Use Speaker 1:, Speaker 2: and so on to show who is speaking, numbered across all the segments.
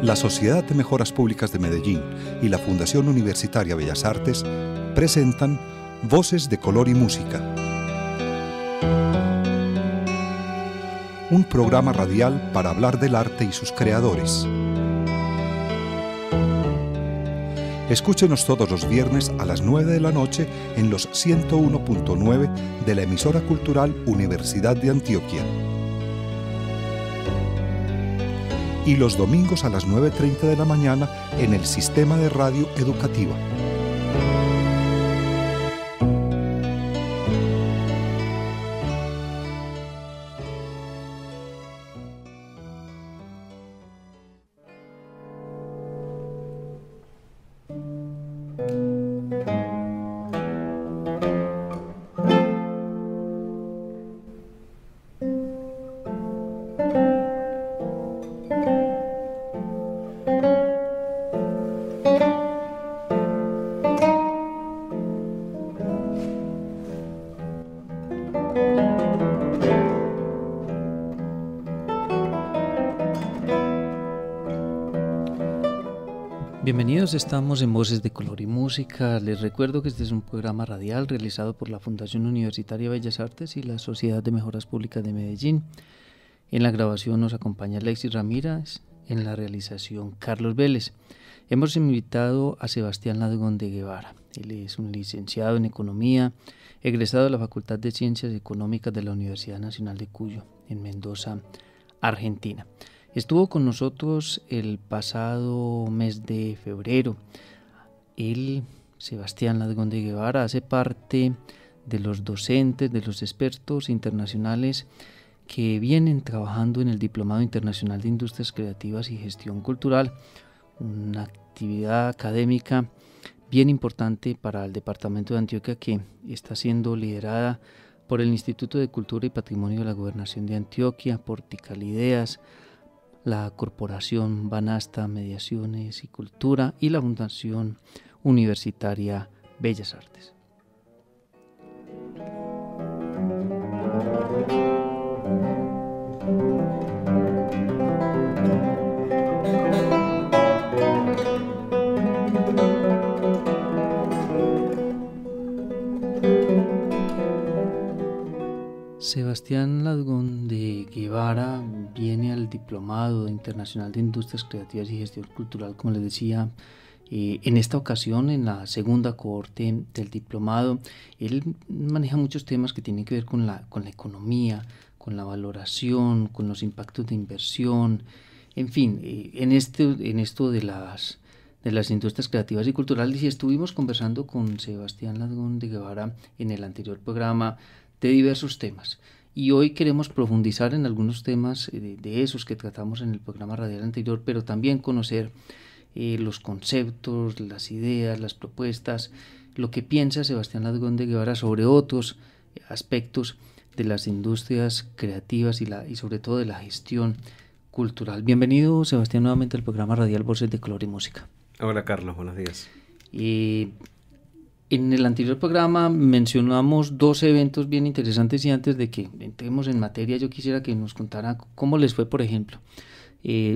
Speaker 1: La Sociedad de Mejoras Públicas de Medellín y la Fundación Universitaria Bellas Artes presentan Voces de Color y Música, un programa radial para hablar del arte y sus creadores. Escúchenos todos los viernes a las 9 de la noche en los 101.9 de la emisora cultural Universidad de Antioquia. Y los domingos a las 9:30 de la mañana en el Sistema de Radio Educativa.
Speaker 2: Bienvenidos, estamos en Voces de Color y Música. Les recuerdo que este es un programa radial realizado por la Fundación Universitaria Bellas Artes y la Sociedad de Mejoras Públicas de Medellín. En la grabación nos acompaña Alexis Ramírez, en la realización Carlos Vélez. Hemos invitado a Sebastián Ladgón de Guevara. Él es un licenciado en Economía, egresado de la Facultad de Ciencias Económicas de la Universidad Nacional de Cuyo, en Mendoza, Argentina. Estuvo con nosotros el pasado mes de febrero. Él, Sebastián Ladgón de Guevara, hace parte de los docentes, de los expertos internacionales que vienen trabajando en el Diplomado Internacional de Industrias Creativas y Gestión Cultural, una actividad académica bien importante para el departamento de Antioquia, que está siendo liderada por el Instituto de Cultura y Patrimonio de la Gobernación de Antioquia, por Ticalideas, la Corporación Banasta Mediaciones y Cultura y la Fundación Universitaria Bellas Artes. Sebastián Ladgón de Guevara viene al Diplomado Internacional de Industrias Creativas y Gestión Cultural, como les decía, en esta ocasión en la segunda cohorte del diplomado. Él maneja muchos temas que tienen que ver con la economía, con la valoración, con los impactos de inversión, en fin, en esto de las industrias creativas y culturales. Y estuvimos conversando con Sebastián Ladgón de Guevara en el anterior programa de diversos temas, y hoy queremos profundizar en algunos temas de esos que tratamos en el programa radial anterior, pero también conocer los conceptos, las ideas, las propuestas, lo que piensa Sebastián Ladgón de Guevara sobre otros aspectos de las industrias creativas y sobre todo de la gestión cultural. Bienvenido, Sebastián, nuevamente al programa radial Voces de Color y Música.
Speaker 3: Hola, Carlos, buenos días.
Speaker 2: En el anterior programa mencionamos dos eventos bien interesantes, y antes de que entremos en materia yo quisiera que nos contara cómo les fue. Por ejemplo,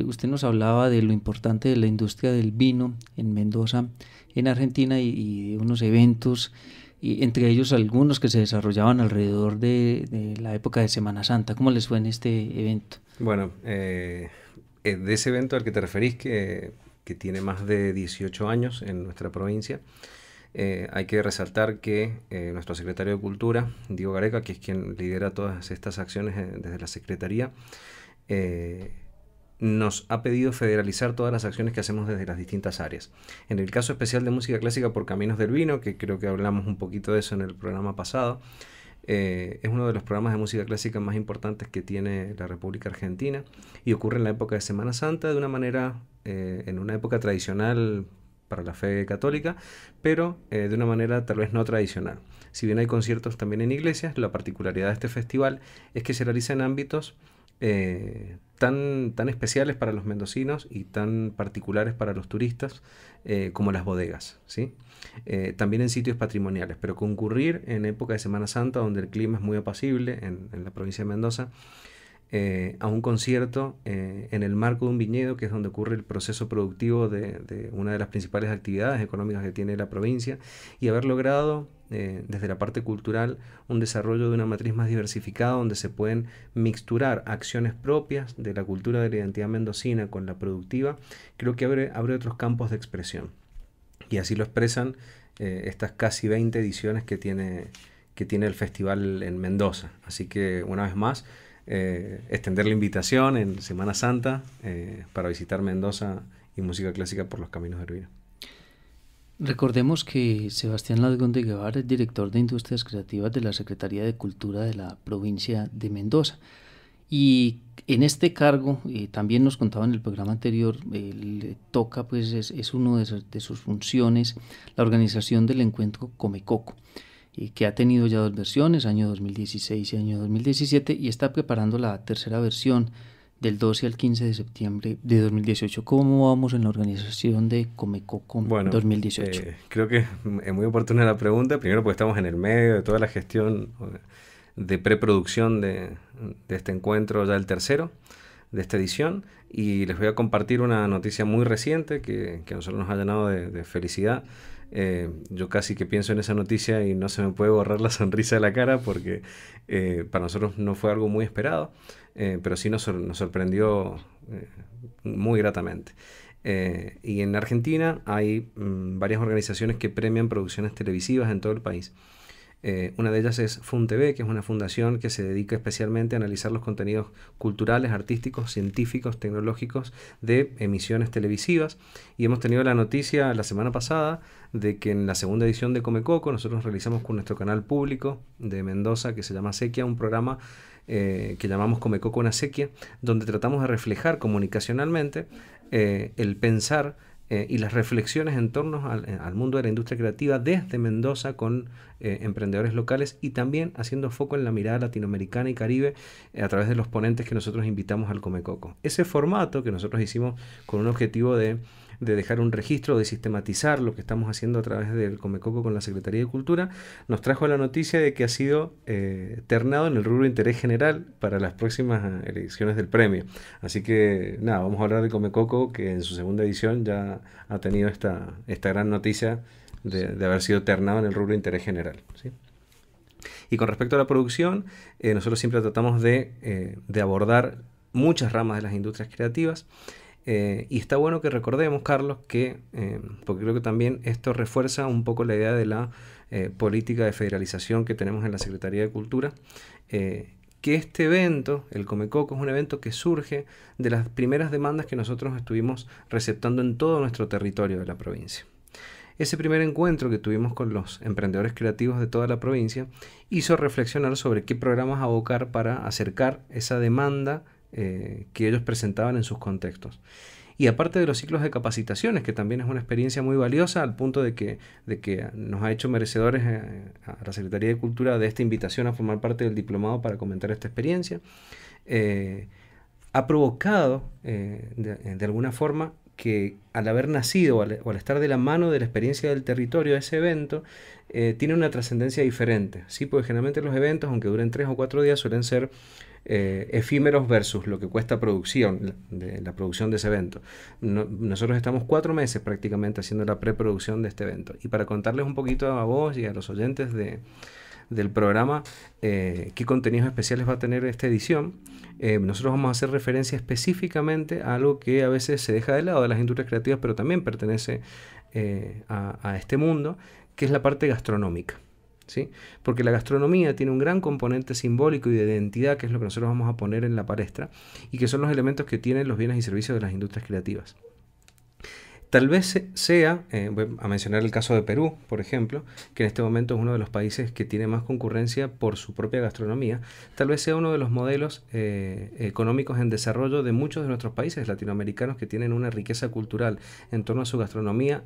Speaker 2: usted nos hablaba de lo importante de la industria del vino en Mendoza, en Argentina, y de unos eventos, y entre ellos algunos que se desarrollaban alrededor de la época de Semana Santa. ¿Cómo les fue en este evento?
Speaker 3: Bueno, de ese evento al que te referís, que tiene más de 18 años en nuestra provincia, hay que resaltar que nuestro secretario de Cultura, Diego Gareca, que es quien lidera todas estas acciones desde la Secretaría, nos ha pedido federalizar todas las acciones que hacemos desde las distintas áreas. En el caso especial de música clásica por Caminos del Vino, que creo que hablamos un poquito de eso en el programa pasado, es uno de los programas de música clásica más importantes que tiene la República Argentina, y ocurre en la época de Semana Santa de una manera, en una época tradicional para la fe católica, pero de una manera tal vez no tradicional. Si bien hay conciertos también en iglesias, la particularidad de este festival es que se realiza en ámbitos tan especiales para los mendocinos y tan particulares para los turistas como las bodegas, ¿sí? También en sitios patrimoniales, pero concurrir en época de Semana Santa, donde el clima es muy apacible en la provincia de Mendoza, a un concierto en el marco de un viñedo, que es donde ocurre el proceso productivo de una de las principales actividades económicas que tiene la provincia, y haber logrado desde la parte cultural un desarrollo de una matriz más diversificada, donde se pueden mixturar acciones propias de la cultura de la identidad mendocina con la productiva. Creo que abre otros campos de expresión, y así lo expresan estas casi 20 ediciones que tiene el festival en Mendoza. Así que una vez más, extender la invitación en Semana Santa para visitar Mendoza y música clásica por los caminos del vino.
Speaker 2: Recordemos que Sebastián Lasgón de Guevara es director de Industrias Creativas de la Secretaría de Cultura de la provincia de Mendoza. Y en este cargo, también nos contaba en el programa anterior, le toca, pues es una de sus funciones, la organización del encuentro Comecoco, que ha tenido ya 2 versiones, año 2016 y año 2017, y está preparando la tercera versión del 12 al 15 de septiembre de 2018. ¿Cómo vamos en la organización de Comecoco 2018?
Speaker 3: Creo que es muy oportuna la pregunta, primero porque estamos en el medio de toda la gestión de preproducción de este encuentro, ya el tercero de esta edición, y les voy a compartir una noticia muy reciente que a nosotros nos ha llenado de felicidad. Yo casi que pienso en esa noticia y no se me puede borrar la sonrisa de la cara, porque para nosotros no fue algo muy esperado, pero sí nos sorprendió muy gratamente. Y en Argentina hay varias organizaciones que premian producciones televisivas en todo el país. Una de ellas es FunTV, que es una fundación que se dedica especialmente a analizar los contenidos culturales, artísticos, científicos, tecnológicos de emisiones televisivas, y hemos tenido la noticia la semana pasada de que en la segunda edición de Comecoco nosotros realizamos con nuestro canal público de Mendoza, que se llama Sequia, un programa que llamamos Comecoco una sequía, donde tratamos de reflejar comunicacionalmente el pensar y las reflexiones en torno al mundo de la industria creativa desde Mendoza, con emprendedores locales, y también haciendo foco en la mirada latinoamericana y caribe a través de los ponentes que nosotros invitamos al Comecoco. Ese formato que nosotros hicimos con un objetivo de dejar un registro, de sistematizar lo que estamos haciendo a través del Comecoco con la Secretaría de Cultura, nos trajo la noticia de que ha sido ternado en el rubro de interés general para las próximas elecciones del premio. Así que nada, vamos a hablar de Comecoco, que en su segunda edición ya ha tenido esta gran noticia de haber sido ternado en el rubro de interés general, ¿sí? Y con respecto a la producción, nosotros siempre tratamos de abordar muchas ramas de las industrias creativas. Y está bueno que recordemos, Carlos, que porque creo que también esto refuerza un poco la idea de la política de federalización que tenemos en la Secretaría de Cultura, que este evento, el Comecoco, es un evento que surge de las primeras demandas que nosotros estuvimos receptando en todo nuestro territorio de la provincia. Ese primer encuentro que tuvimos con los emprendedores creativos de toda la provincia hizo reflexionar sobre qué programas abocar para acercar esa demanda que ellos presentaban en sus contextos. Y aparte de los ciclos de capacitaciones, que también es una experiencia muy valiosa, al punto de que nos ha hecho merecedores a la Secretaría de Cultura de esta invitación a formar parte del diplomado para comentar esta experiencia, ha provocado de alguna forma que, al haber nacido o al estar de la mano de la experiencia del territorio de ese evento, tiene una trascendencia diferente, ¿sí? Porque generalmente los eventos, aunque duren 3 o 4 días, suelen ser efímeros versus lo que cuesta la producción de ese evento. Nosotros estamos 4 meses prácticamente haciendo la preproducción de este evento. Y para contarles un poquito a vos y a los oyentes del programa qué contenidos especiales va a tener esta edición, nosotros vamos a hacer referencia específicamente a algo que a veces se deja de lado de las industrias creativas, pero también pertenece a este mundo, que es la parte gastronómica, ¿sí? Porque la gastronomía tiene un gran componente simbólico y de identidad, que es lo que nosotros vamos a poner en la palestra, y que son los elementos que tienen los bienes y servicios de las industrias creativas. Tal vez sea, voy a mencionar el caso de Perú, por ejemplo, que en este momento es uno de los países que tiene más concurrencia por su propia gastronomía. Tal vez sea uno de los modelos económicos en desarrollo de muchos de nuestros países latinoamericanos, que tienen una riqueza cultural en torno a su gastronomía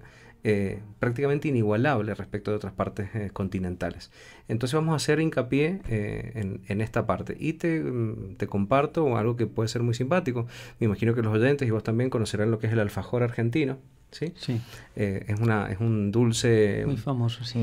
Speaker 3: prácticamente inigualable respecto de otras partes continentales. Entonces vamos a hacer hincapié en esta parte, y te comparto algo que puede ser muy simpático. Me imagino que los oyentes y vos también conocerán lo que es el alfajor argentino, ¿sí?
Speaker 2: Sí.
Speaker 3: Es un dulce
Speaker 2: Muy famoso, sí.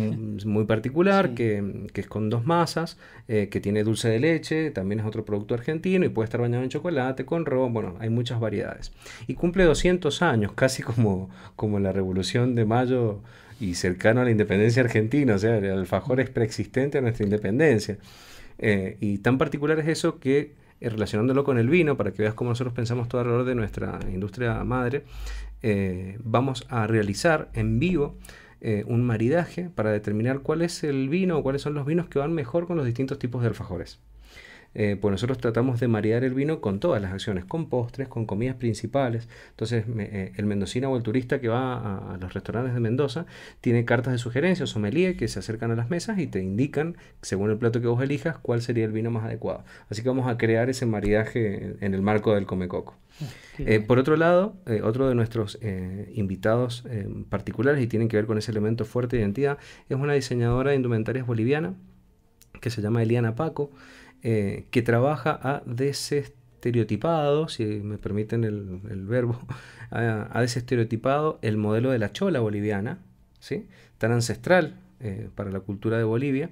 Speaker 3: muy particular,
Speaker 2: Sí.
Speaker 3: que es con 2 masas, que tiene dulce de leche, también es otro producto argentino y puede estar bañado en chocolate, con ron, bueno, hay muchas variedades. Y cumple 200 años, casi como la Revolución de Mayo y cercano a la independencia argentina, o sea, el alfajor es preexistente a nuestra independencia. Y tan particular es eso que, relacionándolo con el vino, para que veas cómo nosotros pensamos todo alrededor de nuestra industria madre, vamos a realizar en vivo un maridaje para determinar cuál es el vino o cuáles son los vinos que van mejor con los distintos tipos de alfajores. Pues nosotros tratamos de maridar el vino con todas las acciones, con postres, con comidas principales. Entonces, el mendocino o el turista que va a los restaurantes de Mendoza tiene cartas de sugerencia o sommelier que se acercan a las mesas y te indican, según el plato que vos elijas, cuál sería el vino más adecuado. Así que vamos a crear ese maridaje en el marco del Comecoco. Por otro lado, otro de nuestros invitados particulares, y tienen que ver con ese elemento fuerte de identidad, es una diseñadora de indumentarias boliviana que se llama Eliana Paco, que trabaja a desestereotipado, si me permiten el verbo, ha desestereotipado el modelo de la chola boliviana, ¿sí? Tan ancestral para la cultura de Bolivia,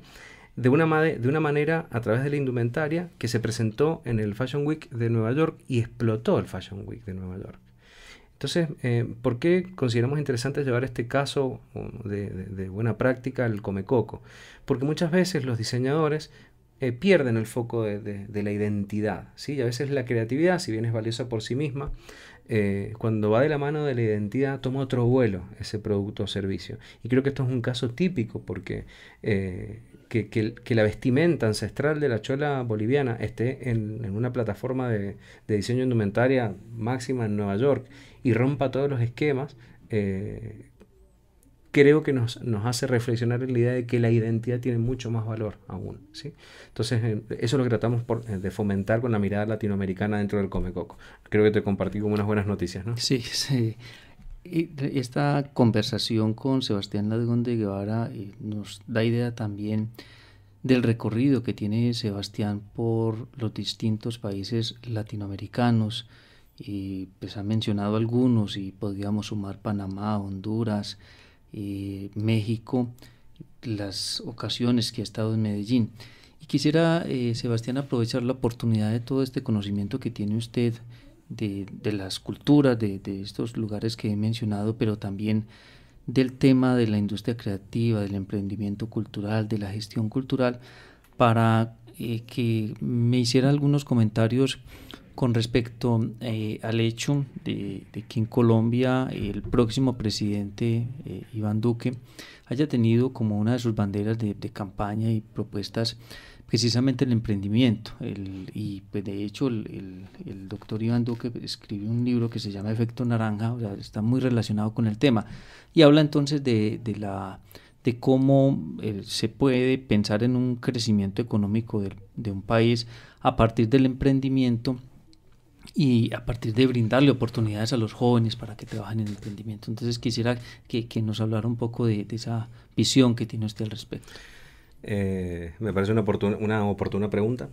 Speaker 3: de una manera a través de la indumentaria que se presentó en el Fashion Week de Nueva York y explotó el Fashion Week de Nueva York. Entonces, ¿por qué consideramos interesante llevar este caso de buena práctica al Comecoco? Porque muchas veces los diseñadores pierden el foco de la identidad, ¿sí? Y a veces la creatividad, si bien es valiosa por sí misma, cuando va de la mano de la identidad, toma otro vuelo ese producto o servicio. Y creo que esto es un caso típico porque que la vestimenta ancestral de la chola boliviana esté en una plataforma de diseño indumentaria máxima en Nueva York y rompa todos los esquemas, creo que nos hace reflexionar en la idea de que la identidad tiene mucho más valor aún, ¿sí? Entonces, eso es lo que tratamos de fomentar con la mirada latinoamericana dentro del Comecoco. Creo que te compartí como unas buenas noticias, ¿no?
Speaker 2: Sí, sí. Y esta conversación con Sebastián Ladrón de Guevara nos da idea también del recorrido que tiene Sebastián por los distintos países latinoamericanos, y pues ha mencionado algunos y podríamos sumar Panamá, Honduras, México, las ocasiones que ha estado en Medellín. Y quisiera, Sebastián, aprovechar la oportunidad de todo este conocimiento que tiene usted de las culturas, de estos lugares que he mencionado, pero también del tema de la industria creativa, del emprendimiento cultural, de la gestión cultural, para que me hiciera algunos comentarios con respecto al hecho de que en Colombia el próximo presidente, Iván Duque, haya tenido como una de sus banderas de campaña y propuestas precisamente el emprendimiento. Y pues de hecho el doctor Iván Duque escribió un libro que se llama Efecto Naranja, o sea, está muy relacionado con el tema, y habla entonces de cómo se puede pensar en un crecimiento económico de un país a partir del emprendimiento y a partir de brindarle oportunidades a los jóvenes para que trabajen en el emprendimiento. Entonces quisiera que nos hablara un poco de esa visión que tiene usted al respecto.
Speaker 3: Me parece una oportuna pregunta,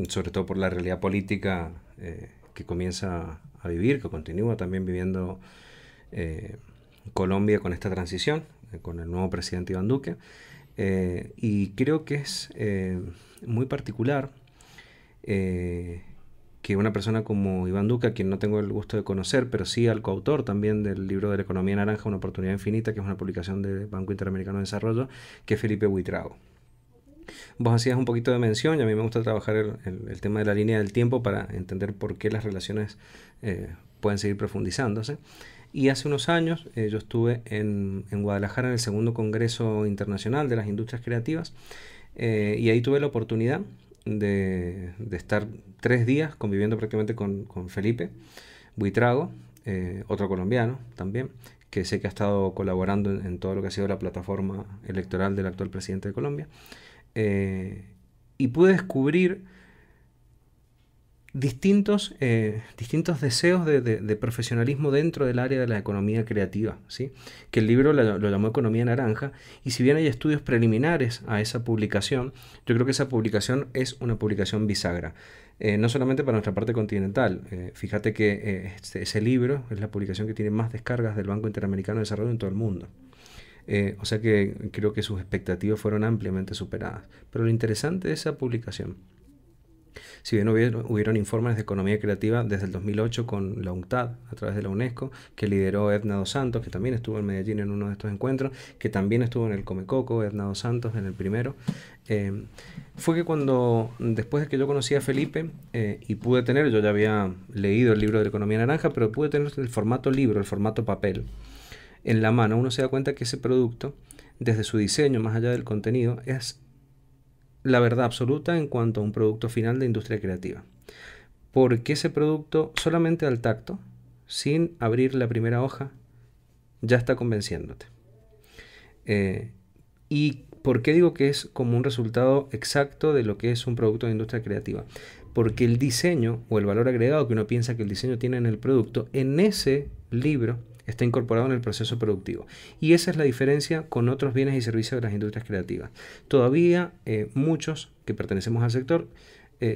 Speaker 3: sobre todo por la realidad política que comienza a vivir, que continúa también viviendo Colombia con esta transición, con el nuevo presidente Iván Duque, y creo que es muy particular que una persona como Iván Duque, a quien no tengo el gusto de conocer, pero sí al coautor también del libro de la economía naranja, Una oportunidad infinita, que es una publicación del Banco Interamericano de Desarrollo, que es Felipe Buitrago. Vos hacías un poquito de mención, y a mí me gusta trabajar el tema de la línea del tiempo para entender por qué las relaciones pueden seguir profundizándose. Y hace unos años yo estuve en Guadalajara en el segundo Congreso Internacional de las Industrias Creativas, y ahí tuve la oportunidad de estar 3 días conviviendo prácticamente con Felipe Buitrago, otro colombiano también, que sé que ha estado colaborando en todo lo que ha sido la plataforma electoral del actual presidente de Colombia, y pude descubrir distintos deseos de profesionalismo dentro del área de la economía creativa, ¿sí? Que el libro lo llamó Economía Naranja, y si bien hay estudios preliminares a esa publicación, yo creo que esa publicación es una publicación bisagra. No solamente para nuestra parte continental. Fíjate que ese libro es la publicación que tiene más descargas del Banco Interamericano de Desarrollo en todo el mundo. O sea que creo que sus expectativas fueron ampliamente superadas. Pero lo interesante de esa publicación, si bien hubieron informes de economía creativa desde el 2008 con la UNCTAD, a través de la UNESCO, que lideró Edna Dos Santos, que también estuvo en Medellín en uno de estos encuentros, que también estuvo en el Comecoco, Edna Dos Santos en el primero, fue que después de que yo conocí a Felipe y pude tener, yo ya había leído el libro de la Economía Naranja, pero pude tener el formato libro, el formato papel, en la mano, uno se da cuenta que ese producto, desde su diseño, más allá del contenido, es la verdad absoluta en cuanto a un producto final de industria creativa. Porque ese producto, solamente al tacto, sin abrir la primera hoja, ya está convenciéndote. ¿Y por qué digo que es como un resultado exacto de lo que es un producto de industria creativa? Porque el diseño o el valor agregado que uno piensa que el diseño tiene en el producto, en ese libro está incorporado en el proceso productivo. Y esa es la diferencia con otros bienes y servicios de las industrias creativas. Todavía muchos que pertenecemos al sector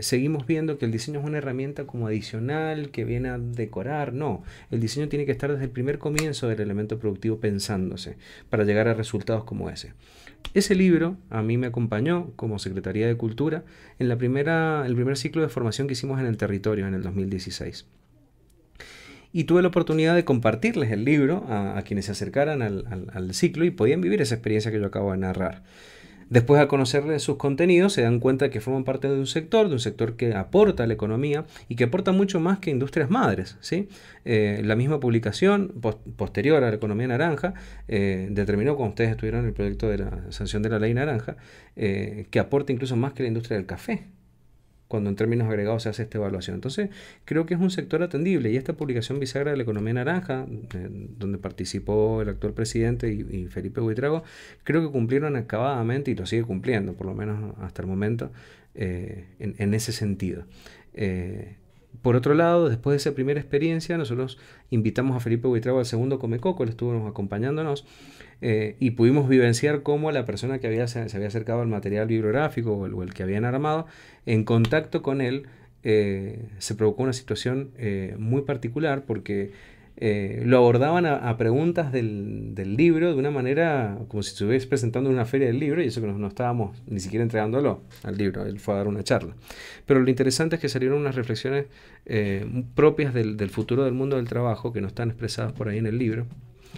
Speaker 3: seguimos viendo que el diseño es una herramienta como adicional que viene a decorar. No, el diseño tiene que estar desde el primer comienzo del elemento productivo pensándose para llegar a resultados como ese. Ese libro a mí me acompañó como Secretaría de Cultura en el primer ciclo de formación que hicimos en el territorio en el 2016. Y tuve la oportunidad de compartirles el libro a quienes se acercaran al ciclo y podían vivir esa experiencia que yo acabo de narrar. Después, al conocerles sus contenidos, se dan cuenta que forman parte de un sector que aporta a la economía y que aporta mucho más que Industrias Madres, ¿sí? La misma publicación, posterior a la Economía Naranja, determinó, cuando ustedes estuvieron en el proyecto de la sanción de la Ley Naranja, que aporta incluso más que la industria del café, cuando en términos agregados se hace esta evaluación. Entonces, creo que es un sector atendible, y esta publicación bisagra de la Economía Naranja, donde participó el actual presidente y Felipe Buitrago, creo que cumplieron acabadamente, y lo sigue cumpliendo, por lo menos hasta el momento, en ese sentido. Por otro lado, después de esa primera experiencia, nosotros invitamos a Felipe Buitrago al segundo Comecoco, él estuvo acompañándonos, y pudimos vivenciar cómo la persona que se había acercado al material bibliográfico o el que habían armado, en contacto con él, se provocó una situación muy particular, porque lo abordaban a preguntas del libro de una manera como si estuviese presentando en una feria del libro, y eso que no estábamos ni siquiera entregándolo al libro, él fue a dar una charla. Pero lo interesante es que salieron unas reflexiones propias del futuro del mundo del trabajo, que no están expresadas por ahí en el libro,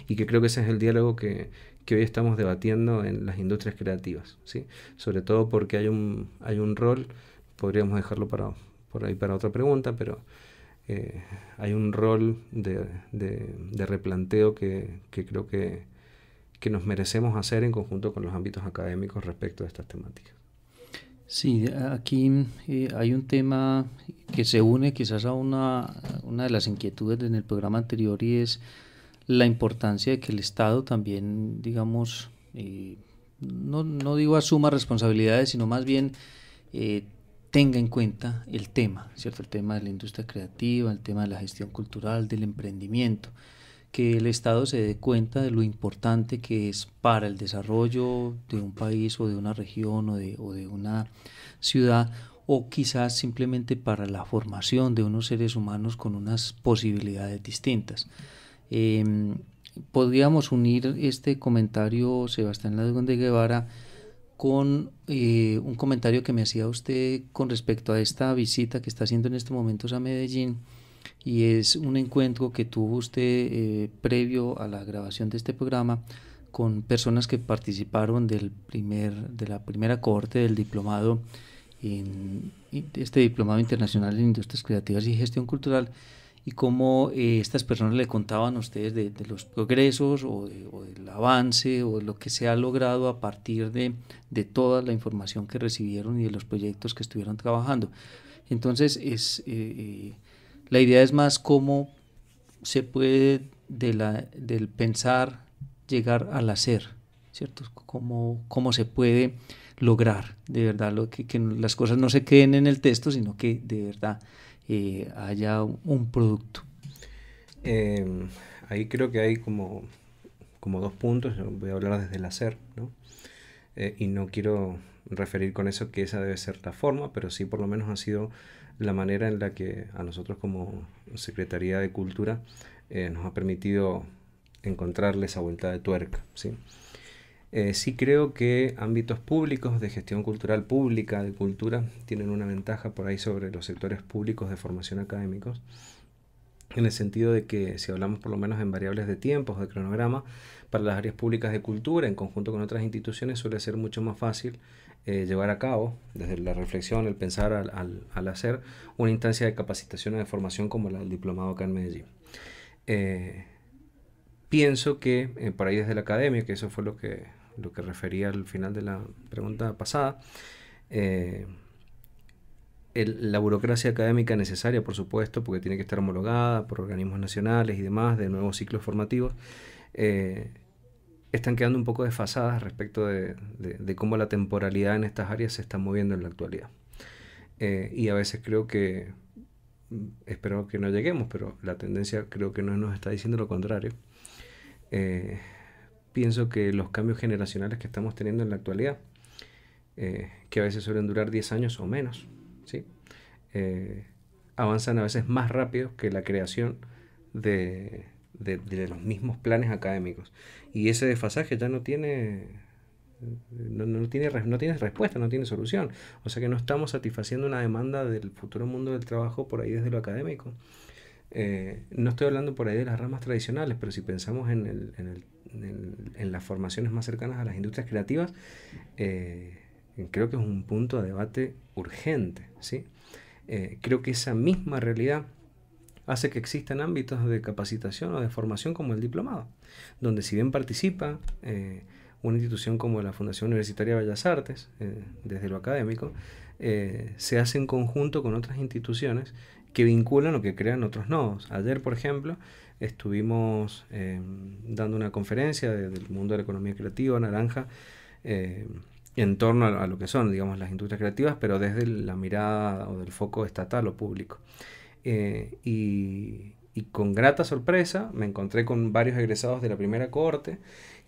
Speaker 3: y que creo que ese es el diálogo que hoy estamos debatiendo en las industrias creativas, ¿sí? Sobre todo porque hay un rol, podríamos dejarlo por ahí para otra pregunta, pero hay un rol de replanteo que creo que nos merecemos hacer en conjunto con los ámbitos académicos respecto a estas temáticas.
Speaker 2: Sí, aquí hay un tema que se une quizás a una de las inquietudes en el programa anterior, y es la importancia de que el Estado también, digamos, no digo asuma responsabilidades, sino más bien tenga en cuenta el tema, ¿cierto? El tema de la industria creativa, el tema de la gestión cultural, del emprendimiento, que el Estado se dé cuenta de lo importante que es para el desarrollo de un país o de una región o de una ciudad, o quizás simplemente para la formación de unos seres humanos con unas posibilidades distintas. Podríamos unir este comentario, Sebastián Ladrón de Guevara, con un comentario que me hacía usted con respecto a esta visita que está haciendo en estos momentos a Medellín, y es un encuentro que tuvo usted previo a la grabación de este programa con personas que participaron de la primera cohorte del diplomado, este diplomado internacional en industrias creativas y gestión cultural, y cómo estas personas le contaban a ustedes de los progresos o del avance o de lo que se ha logrado a partir de toda la información que recibieron y de los proyectos que estuvieron trabajando. Entonces, la idea es más cómo se puede del pensar llegar al hacer, ¿cierto? Cómo se puede lograr de verdad que las cosas no se queden en el texto, sino que de verdad haya un producto.
Speaker 3: Ahí creo que hay como dos puntos. Yo voy a hablar desde el hacer, ¿no? Y no quiero referir con eso que esa debe ser la forma, pero sí por lo menos ha sido la manera en la que a nosotros como Secretaría de Cultura nos ha permitido encontrarle esa vuelta de tuerca, ¿sí? Sí creo que ámbitos públicos de gestión cultural pública, de cultura, tienen una ventaja por ahí sobre los sectores públicos de formación académicos, en el sentido de que si hablamos por lo menos en variables de tiempos, de cronograma, para las áreas públicas de cultura, en conjunto con otras instituciones, suele ser mucho más fácil llevar a cabo, desde la reflexión, el pensar al hacer, una instancia de capacitación o de formación como la del diplomado acá en Medellín. Pienso que por ahí desde la academia, que eso fue lo que refería al final de la pregunta pasada, la burocracia académica necesaria, por supuesto, porque tiene que estar homologada por organismos nacionales y demás, de nuevos ciclos formativos, están quedando un poco desfasadas respecto de cómo la temporalidad en estas áreas se está moviendo en la actualidad. Y a veces creo que, espero que no lleguemos, pero la tendencia creo que no nos está diciendo lo contrario. Pienso que los cambios generacionales que estamos teniendo en la actualidad, que a veces suelen durar 10 años o menos, ¿sí? Avanzan a veces más rápido que la creación de los mismos planes académicos. Y ese desfasaje ya no tiene respuesta, no tiene solución. O sea que no estamos satisfaciendo una demanda del futuro mundo del trabajo por ahí desde lo académico. No estoy hablando por ahí de las ramas tradicionales, pero si pensamos en las formaciones más cercanas a las industrias creativas, creo que es un punto de debate urgente, ¿sí? Creo que esa misma realidad hace que existan ámbitos de capacitación o de formación como el diplomado, donde si bien participa una institución como la Fundación Universitaria de Bellas Artes, desde lo académico, se hace en conjunto con otras instituciones que vinculan o que crean otros nodos. Ayer, por ejemplo, estuvimos dando una conferencia del mundo de la economía creativa, Naranja, en torno a lo que son, digamos, las industrias creativas, pero desde la mirada o del foco estatal o público. Y con grata sorpresa me encontré con varios egresados de la primera cohorte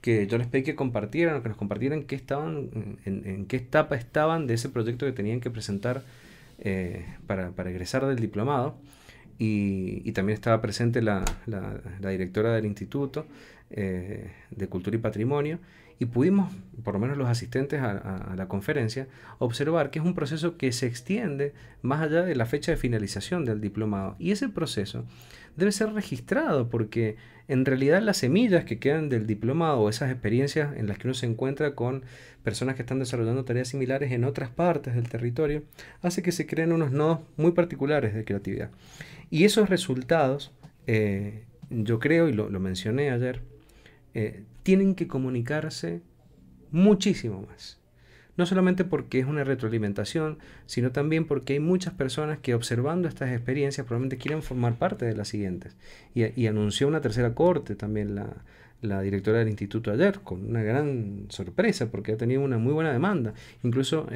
Speaker 3: que yo les pedí que compartieran, que nos compartieran qué estaban, en qué etapa estaban de ese proyecto que tenían que presentar para egresar del diplomado. Y también estaba presente la directora del Instituto de Cultura y Patrimonio, y pudimos, por lo menos los asistentes a la conferencia, observar que es un proceso que se extiende más allá de la fecha de finalización del diplomado. Y ese proceso debe ser registrado, porque en realidad las semillas que quedan del diplomado o esas experiencias en las que uno se encuentra con personas que están desarrollando tareas similares en otras partes del territorio, hace que se creen unos nodos muy particulares de creatividad. Y esos resultados, yo creo, y lo mencioné ayer, tienen que comunicarse muchísimo más. No solamente porque es una retroalimentación, sino también porque hay muchas personas que, observando estas experiencias, probablemente quieren formar parte de las siguientes. Y anunció una tercera cohorte también la directora del instituto ayer, con una gran sorpresa, porque ha tenido una muy buena demanda. Incluso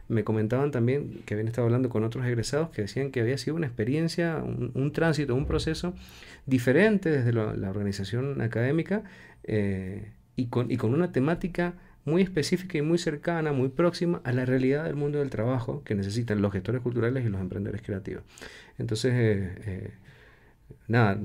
Speaker 3: me comentaban también que habían estado hablando con otros egresados que decían que había sido una experiencia, un tránsito, un proceso diferente desde la organización académica, y con una temática muy específica y muy cercana, muy próxima a la realidad del mundo del trabajo que necesitan los gestores culturales y los emprendedores creativos. Entonces, nada,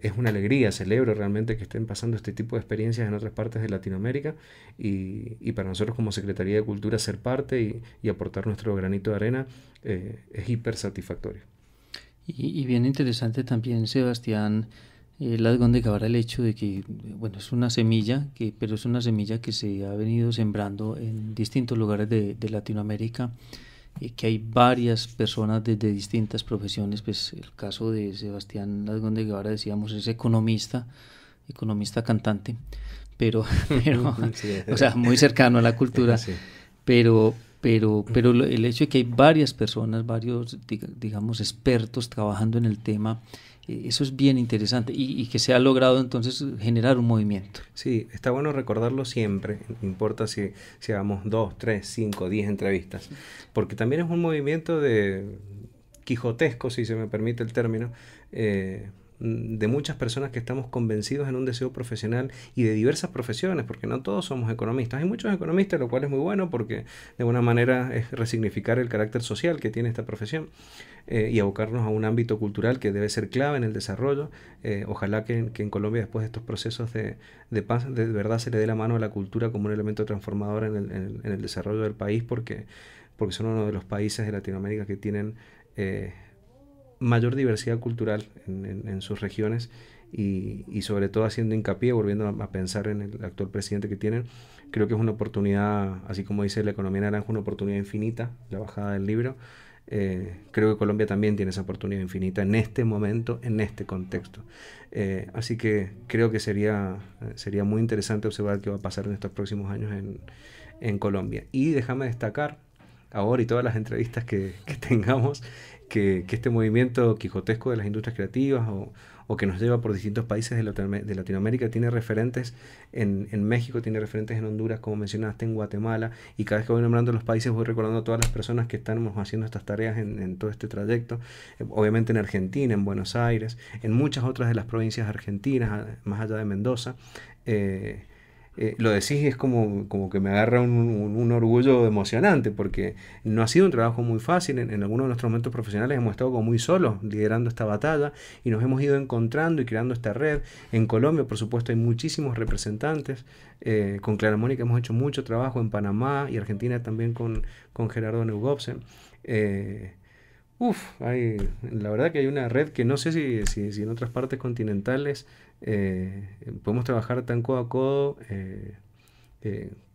Speaker 3: es una alegría, celebro realmente que estén pasando este tipo de experiencias en otras partes de Latinoamérica, y para nosotros como Secretaría de Cultura ser parte y aportar nuestro granito de arena es hiper satisfactorio.
Speaker 2: Y bien interesante también, Sebastián, Lasgón de Cabra, el hecho de que, bueno, es una semilla, pero es una semilla que se ha venido sembrando en distintos lugares de Latinoamérica, que hay varias personas de distintas profesiones. Pues el caso de Sebastián Lasgón de Cabra, decíamos, es economista cantante, pero sí, o sea, muy cercano a la cultura, sí. Pero el hecho de que hay varias personas, varios, digamos, expertos trabajando en el tema, eso es bien interesante, y que se ha logrado entonces generar un movimiento.
Speaker 3: Sí, está bueno recordarlo siempre, no importa si hagamos 2, 3, 5, 10 entrevistas, porque también es un movimiento de quijotesco, si se me permite el término, de muchas personas que estamos convencidos en un deseo profesional y de diversas profesiones, porque no todos somos economistas. Hay muchos economistas, lo cual es muy bueno porque de alguna manera es resignificar el carácter social que tiene esta profesión y abocarnos a un ámbito cultural que debe ser clave en el desarrollo. Ojalá que en Colombia, después de estos procesos de paz, de verdad se le dé la mano a la cultura como un elemento transformador en el desarrollo del país, porque son uno de los países de Latinoamérica que tienen mayor diversidad cultural en sus regiones y sobre todo haciendo hincapié, volviendo a pensar en el actual presidente que tienen. Creo que es una oportunidad, así como dice la economía naranja, una oportunidad infinita, la bajada del libro. Creo que Colombia también tiene esa oportunidad infinita en este momento, en este contexto. Así que creo que sería muy interesante observar qué va a pasar en estos próximos años en Colombia. Y déjame destacar ahora y todas las entrevistas que tengamos, que este movimiento quijotesco de las industrias creativas o que nos lleva por distintos países de Latinoamérica tiene referentes en México, tiene referentes en Honduras, como mencionaste, en Guatemala, y cada vez que voy nombrando los países voy recordando a todas las personas que estamos haciendo estas tareas en todo este trayecto. Obviamente en Argentina, en Buenos Aires, en muchas otras de las provincias argentinas, más allá de Mendoza. Lo decís y es como que me agarra un orgullo emocionante, porque no ha sido un trabajo muy fácil. En algunos de nuestros momentos profesionales hemos estado como muy solos liderando esta batalla y nos hemos ido encontrando y creando esta red. En Colombia, por supuesto, hay muchísimos representantes. Con Clara Mónica hemos hecho mucho trabajo, en Panamá y Argentina también con Gerardo Neugobsen. La verdad que hay una red que no sé si en otras partes continentales podemos trabajar tan codo a codo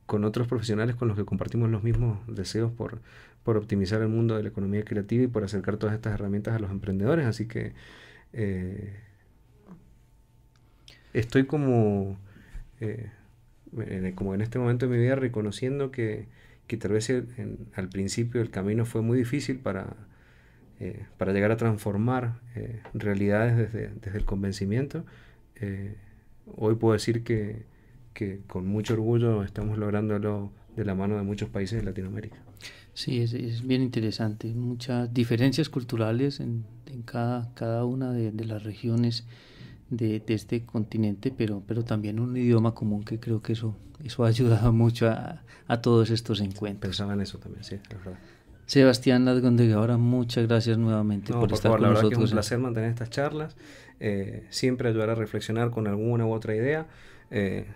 Speaker 3: con otros profesionales con los que compartimos los mismos deseos por optimizar el mundo de la economía creativa y por acercar todas estas herramientas a los emprendedores. Así que estoy como en este momento de mi vida reconociendo que tal vez al principio el camino fue muy difícil para llegar a transformar realidades desde el convencimiento. Hoy puedo decir que con mucho orgullo estamos lográndolo de la mano de muchos países de Latinoamérica.
Speaker 2: Sí, es bien interesante. Muchas diferencias culturales en cada una de las regiones de este continente, pero también un idioma común, que creo que eso ha ayudado mucho a todos estos encuentros.
Speaker 3: Pensaba en eso también, sí, la verdad.
Speaker 2: Sebastián Ladgondeguevara, muchas gracias nuevamente por estar con nosotros.
Speaker 3: La verdad que es un placer mantener estas charlas, siempre ayudar a reflexionar con alguna u otra idea,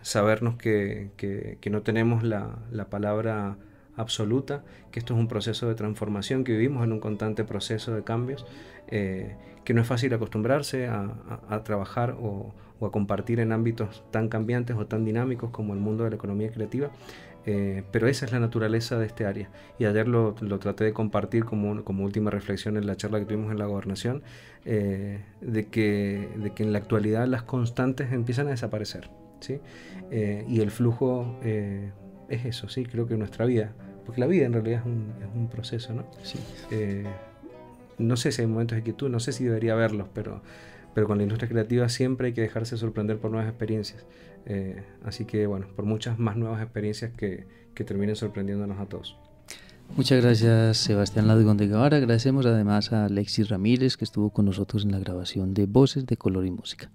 Speaker 3: sabernos que no tenemos la palabra absoluta, que esto es un proceso de transformación, que vivimos en un constante proceso de cambios, que no es fácil acostumbrarse a trabajar o a compartir en ámbitos tan cambiantes o tan dinámicos como el mundo de la economía creativa. Pero esa es la naturaleza de este área, y ayer lo traté de compartir como última reflexión en la charla que tuvimos en la Gobernación, de que en la actualidad las constantes empiezan a desaparecer, ¿sí? Y el flujo es eso, sí, creo que nuestra vida, porque la vida en realidad es un proceso, ¿no?
Speaker 2: Sí.
Speaker 3: No sé si hay momentos de quietud, no sé si debería haberlos, pero con la industria creativa siempre hay que dejarse sorprender por nuevas experiencias. Así que bueno, por muchas más nuevas experiencias que terminen sorprendiéndonos a todos.
Speaker 2: Muchas gracias, Sebastián Ladgondeguevara. Agradecemos además a Alexis Ramírez, que estuvo con nosotros en la grabación de Voces de Color y Música.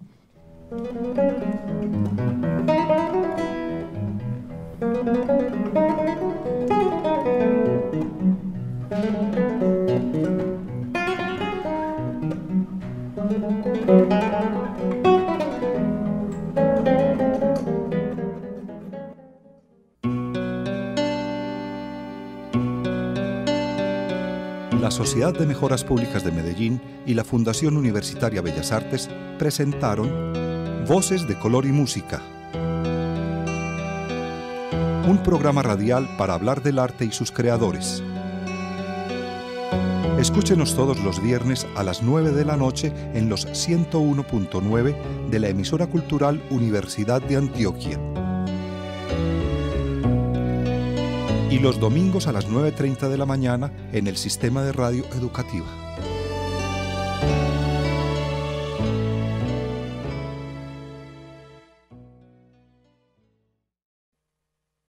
Speaker 1: La Sociedad de Mejoras Públicas de Medellín y la Fundación Universitaria Bellas Artes presentaron Voces de Color y Música, un programa radial para hablar del arte y sus creadores. Escúchenos todos los viernes a las 9 de la noche en los 101.9 de la emisora cultural Universidad de Antioquia. Y los domingos a las 9:30 de la mañana en el Sistema de Radio Educativa.